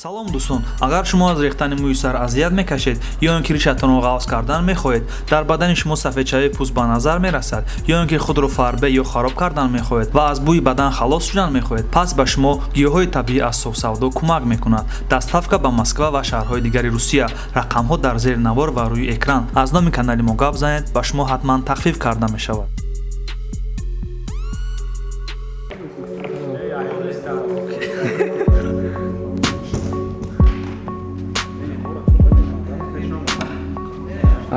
салом дӯстон, агар шумо аз рехтани мӯи сар азият мекашед ё ин ки ришатонро ғафз кардан мехоҳед, дар бадани шумо сафедшавии пӯст ба назар мерасад, ё ин ки худро фарбе ё хароб кардан мехоҳед ва аз бӯи бадан халос шудан мехоҳед, пас ба шумо гиёҳҳои табиӣ аз софсавдо кӯмак мекунад. Доставка ба Москва ва шаҳрҳои дигари Русия. Рақамҳо дар зери навор ва рӯи экран. Аз номи канали мо гап занед, ба шумо ҳатман тахфиф карда мешавад.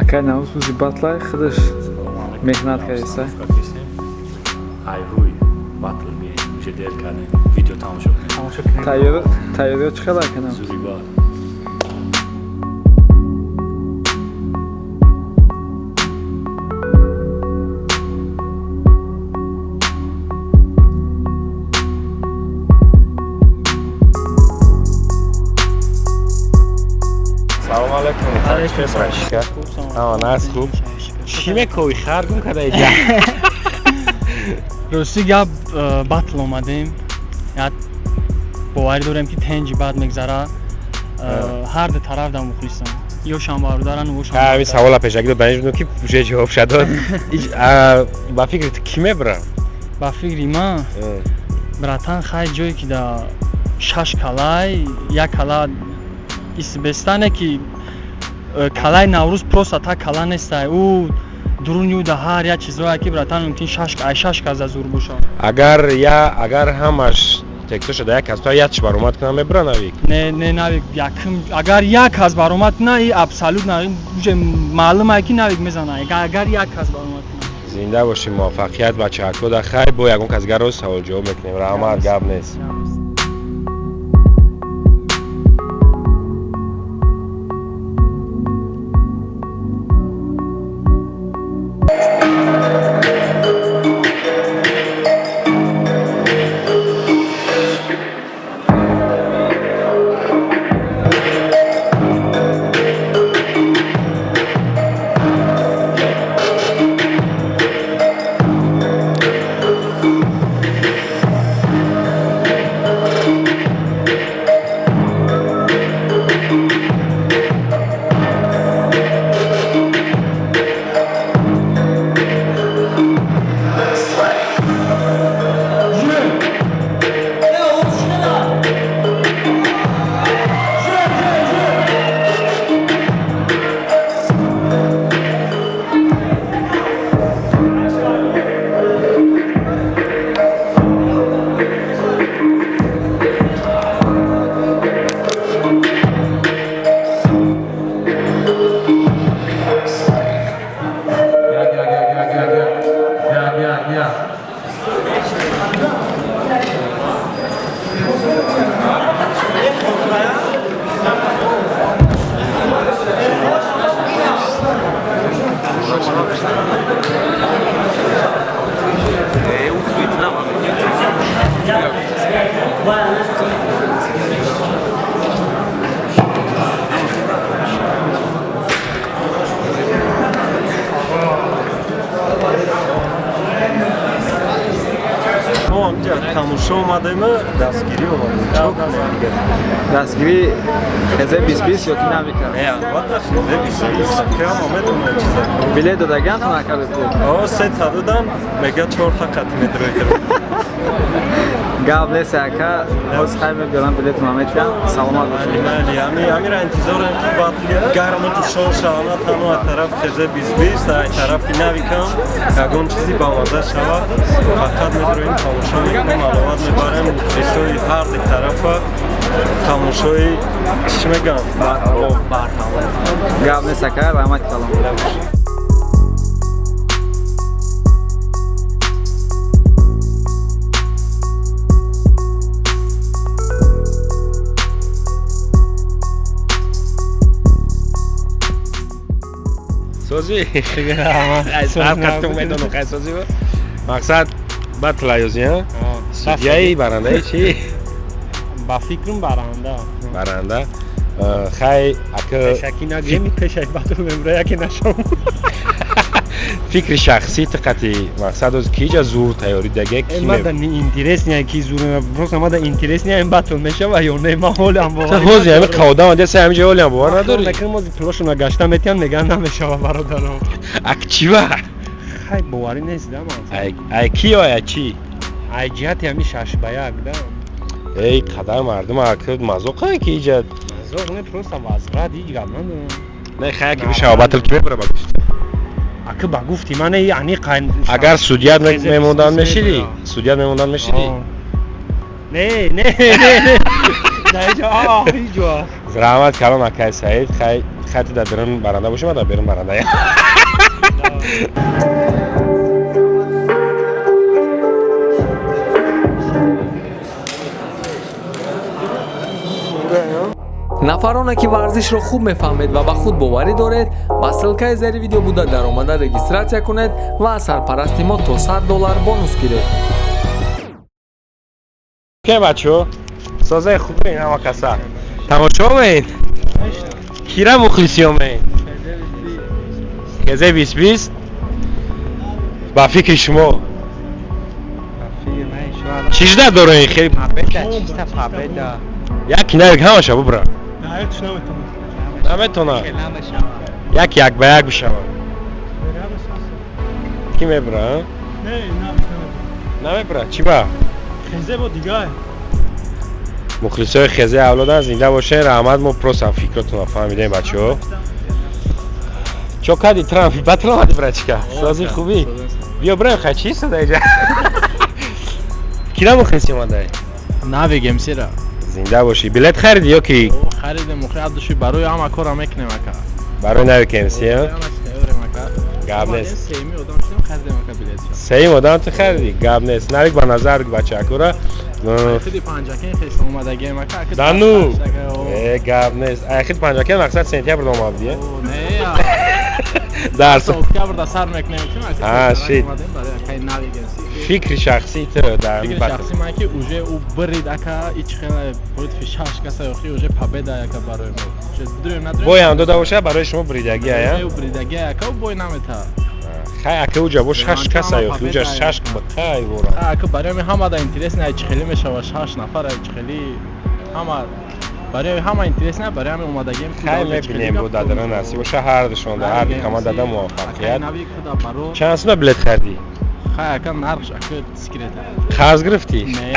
Акай наусузи батлай худаш меҳнат кардиса. Ай руй батл ми уже дер кардем. Видео тамошо кардем. Тайёриёт чӣ қадар канам? Зури бар. Салом алейкум. Нас хуб. Чӣ мекоҳӣ харгум кадаи ҷа? Рости гап батл омадем. Як боварӣ дорем ки тенҷи бад мегзара. Ҳар ду тараф да мухлисам. Ё шамбародаран ӯ шамбардар. Ҳамин савола пешакидо даниш будем ки уже ҷавоб шадод. Ба фикри ту кӣ мебара? Ба фикри ман братан хай ҷое ки да шаш калай, як кала истебестане ки калай Наврӯз просто так кала нестай. Ӯ дуруню да ҳар як чизое ки братан мумкин шаш каза зур боша. Агар ҳамаш текто шуда як аз то ятш баромад кунам мебара навик? Не навик якм агар як кас баромад куна и абсолютно уже маълума ки навик мезана. Агар як кас баромад куна. Зинда боши, муваффақият бачаҳако да хай бо ягон кас гаро савол ҷавоб мекунем. Раҳмат, гап нест. тамошо омадем, дастгирӣ омадем. Дастгирӣ хезе 20-20 ё ки навикар? Албатта хезе 20-20. Кам ометона чиза. Билет додаган то накардед? О, сета додам, мега 4 та қат медроидем. Гап нест ака, ҳоз хай мебиёрам билет мамечкан. Саломат бошед. Амира интизорем ки батли гарму душон шавана тану аз тараф хезе 20-20, аз тарафи навикам ягон чизи бамаза шавад. Фақат медроим тамошо мекунем, аловат мебарем мухлисои ҳар ду тарафа тамошои чӣ мегам? Барнама. Гап нест ака, раҳмат калом. Созӣ? Созӣ мақсад батл аёзӣ? Судяи барандаи чӣ? Ба фикрам баранда. Баранда. Хай ака пешакӣ нагеми пешак батл мемра яке нашам. фикри шахсӣ тиқати мақсад оз киҷа зур тайёри дага ки мада не интерес не ки зур просто мада интерес не ин батл мешава ё не ма ҳолам бовар ҳози ҳами қавда ондес ҳамиҷа ҳолам бовар надорӣ накам мози плошуна гашта метиям меган намешава бародарам ак чива хай боварӣ нест да ман ай ки ё ай чи ай ҷиҳати ҳами 6 ба 1 да эй қадар мардум акид мазоқан ки иҷа мазоқ не просто вазғат ҳеҷ гап надорам не хай ки бишава батл ки мебара ба гӯшт ака ба гуфти ман яъни қайн агар судят мемондан мешидӣ судят мемондан мешидӣ не даҷа ҳиҷо заҳмат калон акай саид хай хати дар берун баранда бошем дар берун баранда нафароне ки варзишро хуб мефаҳмед ва ба худ боварӣ доред ба ссилкаи зери видео буда даромада регистратсия кунед ва аз сарпарасти мо то $100 бонус гиред. ке бачо созаи хубин ҳама каса тамошо меин кира мухлисиё меин кезе 2020 ба фикри шумо чижда дорем хеле яки навик ҳамаша бубра наметона як ба як бишава ки мебра намебра чӣ ба мухлисои хезе авлодан зинда бошен раҳмат мо просто фикротонро фаҳмидем бачаҳо чо кади трамп батл омади брачка сози хубӣ биё браем хай чӣ суда иҷа кира мухлиси омадай навигем сира зинда бошӣ билет харидӣ ё ки харидем мухлиси барои ҳама кора мекунем ака барои нави кемси гап нест сеим одам ту харидӣ гап нест навик ба назар бачакура дану гап нест айхид панҷакен мақсад сентябрда омадӣ дарс октябрда сар мекунем шит фикри шахсии ту дар фикри шахси ман ки уже у брид ака ич хела против 6 каса ёхи уже победа ака барои мо дурем надурем бой ам дода боша барои шумо бридагӣ ая бридагӣ ака бой намета хай ака уҷа бо 6 каса ёхи уҷа 6 бахай вора ака барои ми ҳама да интерес не ич хели мешава 6 нафар ич хели ҳама барои ҳама интерес не барои ҳами омадагим хай мебинем бо дадара насиб боша ҳардушон да ҳар команда дада муваффақият чанд сум билет хардӣ хай ака нархш ака секрет қарз гирифтӣ не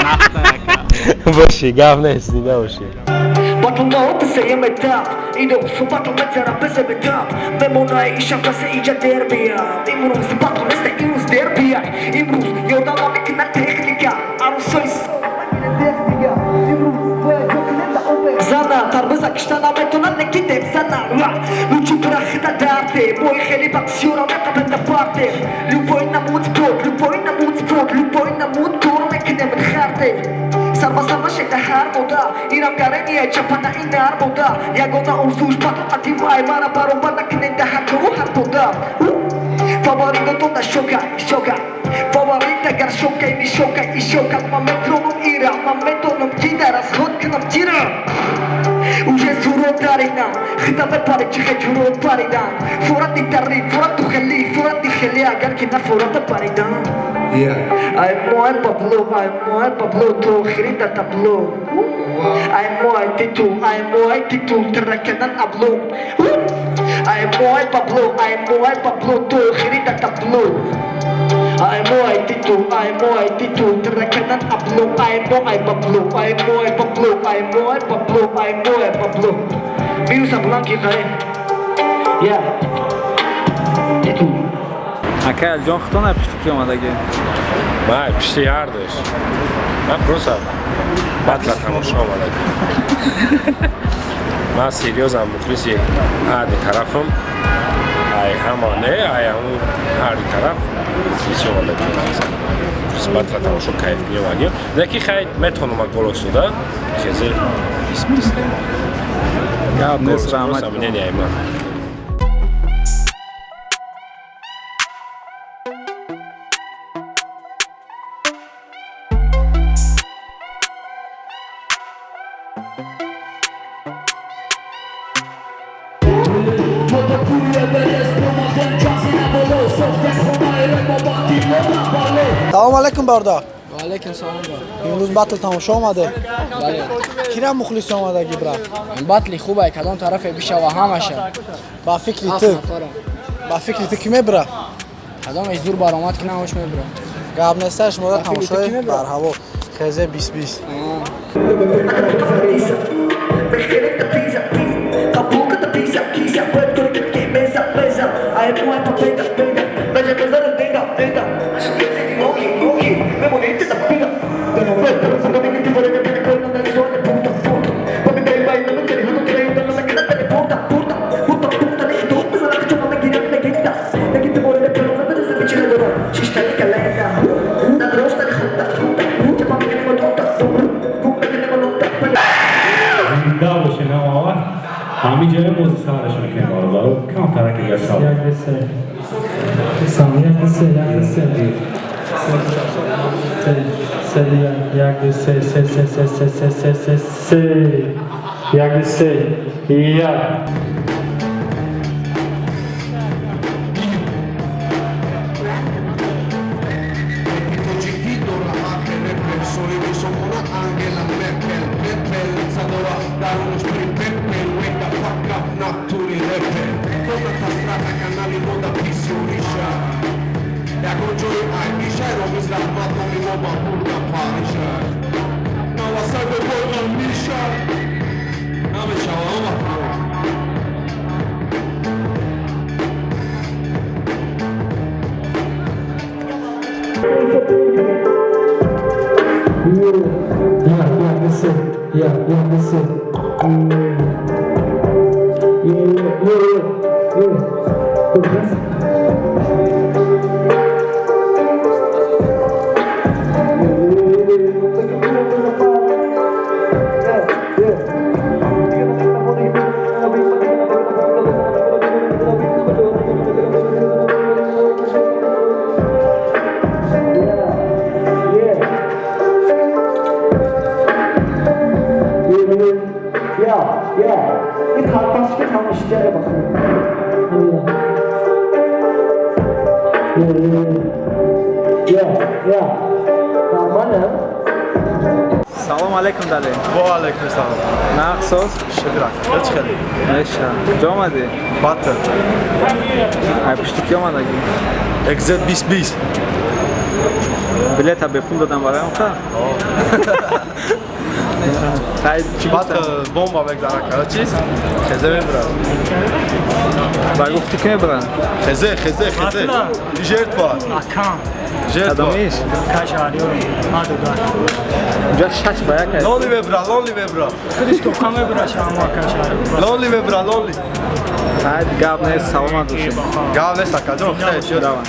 нақда ака боши гап нест зинда боши Battle mode to say I'm a top Ido so battle better up as a top Memona isha kase ija derbia Imruz battle neste imruz derbia Imruz yoda ma mikna tehnika Aruz sois derbia Imruz boya joknenda obe Zana tarbiza kishtana metona nekidem sana Luchu krachita darte Boy kheli baksiona meta benda parte Lupoy na mood sport Lupoy na mood sport Lupoy na mood kor mekne min kharte Sarva shekta har boda Iram gareniya chapana inar boda Yagona urzush battle ativay Mara baroba naknenda hakuru har boda Favorito toda shoka, shoka Favorita gar shoka ini shoka i shoka Ma metronom ira, ma metronom tida Расход к нам тира Уже сурот дарина Хита бепари чихе чурот паридан Фурат нитарри, фурат тухели Фурат нихели агар кина фурат паридан Ай мой Пабло, то хрита табло Ай мой титул, тракенан абло Ай мой Пабло, то хрита табло Ай мой титул, тракенан абло Ай мой Пабло Миуса бланки хай титул акай алиҷон хитона пишти ки омадаги май пишти ҳардош ман просто батла тамошо омадаги ман серьёзам мухлиси ҳарди тарафам ай ҳама не ай ҳамун ҳарди тараф мухлиси омадаги батла тамошо кайф меомагим леки хай метавонам гол осуда хезе гап нест раҳмат мненияман Todo culo eres como den casi na bolo Салом алейкум барда. ва алейкум салом ба. Имрӯз батл тамошо омаде. бале Кира мухлис омадаги брат? батли хубай кадом тарафе бишава ҳамаша Ба фикри ту. Ба фикри ту ки мебра? кадомеш зур баромад ки намош мебра. Гап несташ мода тамошои дар ҳаво хезе 2020. همین جای موزی سوارش میکنیم بارو کم ترکی یا سال یک بسه سامی یک بسه یک بسه سه یک بسه سه سه سه سه سه سه سه سه یک بسه یک Салом алейкум дале. Ва алейкум салом. Нақсос? Шукр. Хош келдик. Эша. Куҷо омадӣ? Батл. Ай пушти ки омадаги? XZ 2020. Билета бепул додам бароям ха? Хай чи Батл бомба мегзарад. Чиз? Хезе мебрад. Ба гуфти ки мебрад? Хезе. Жертва. акам Адамиш? кашариём мадуда Ҷа шаш ба як аст. Лонли мебра. худиш то кам мебра шама кашариём Лонли мебра. Хай гап нест, саломат бошед. Гав нест акаҷон. Хеш. Давай.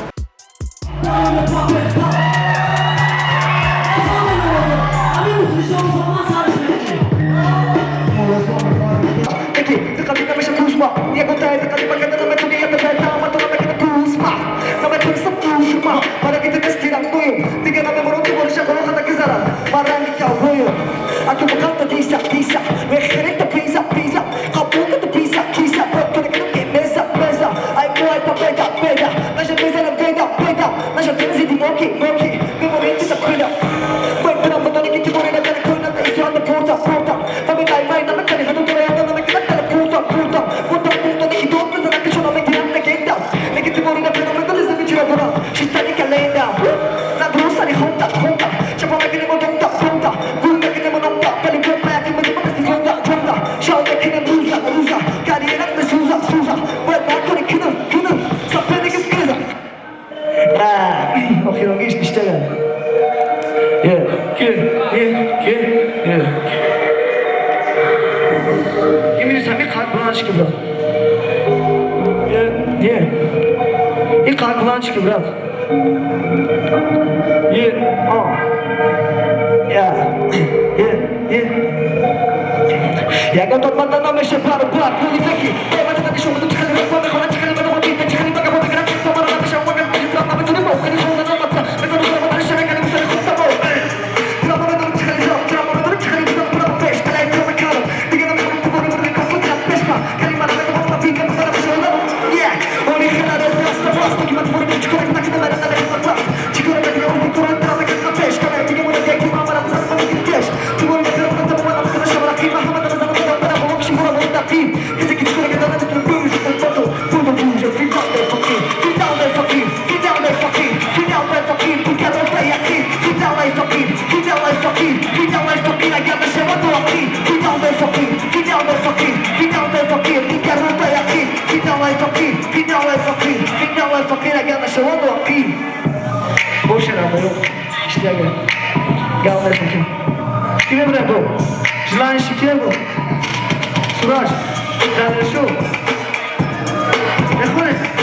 Yeah, شکیه بود سراج درشو بخونه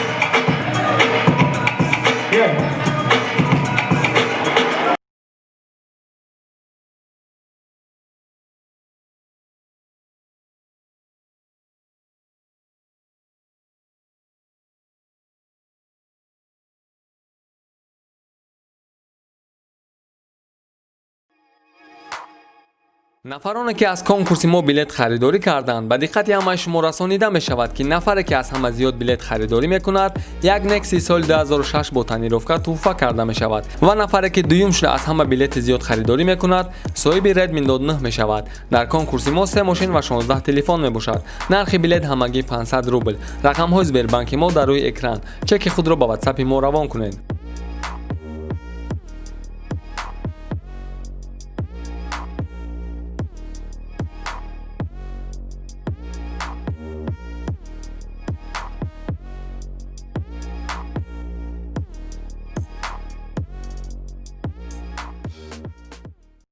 нафароне ки аз конкурси мо билет харидорӣ карданд ба диққати ҳамаи шумо расонида мешавад ки нафаре ки аз ҳама зиёд билет харидорӣ мекунад як некси соли 2006 бо танировка туҳфа карда мешавад ва нафаре ки дуюм шуда аз ҳама билети зиёд харидорӣ мекунад соҳиби Redmi Note 9 мешавад. дар конкурси мо 3 мошин ва 16 телефон мебошад. нархи билет ҳамагӣ 500 рубл. рақамҳои Сбербанки мо дар рӯи экран. чеки худро ба WhatsApp мо равон кунед.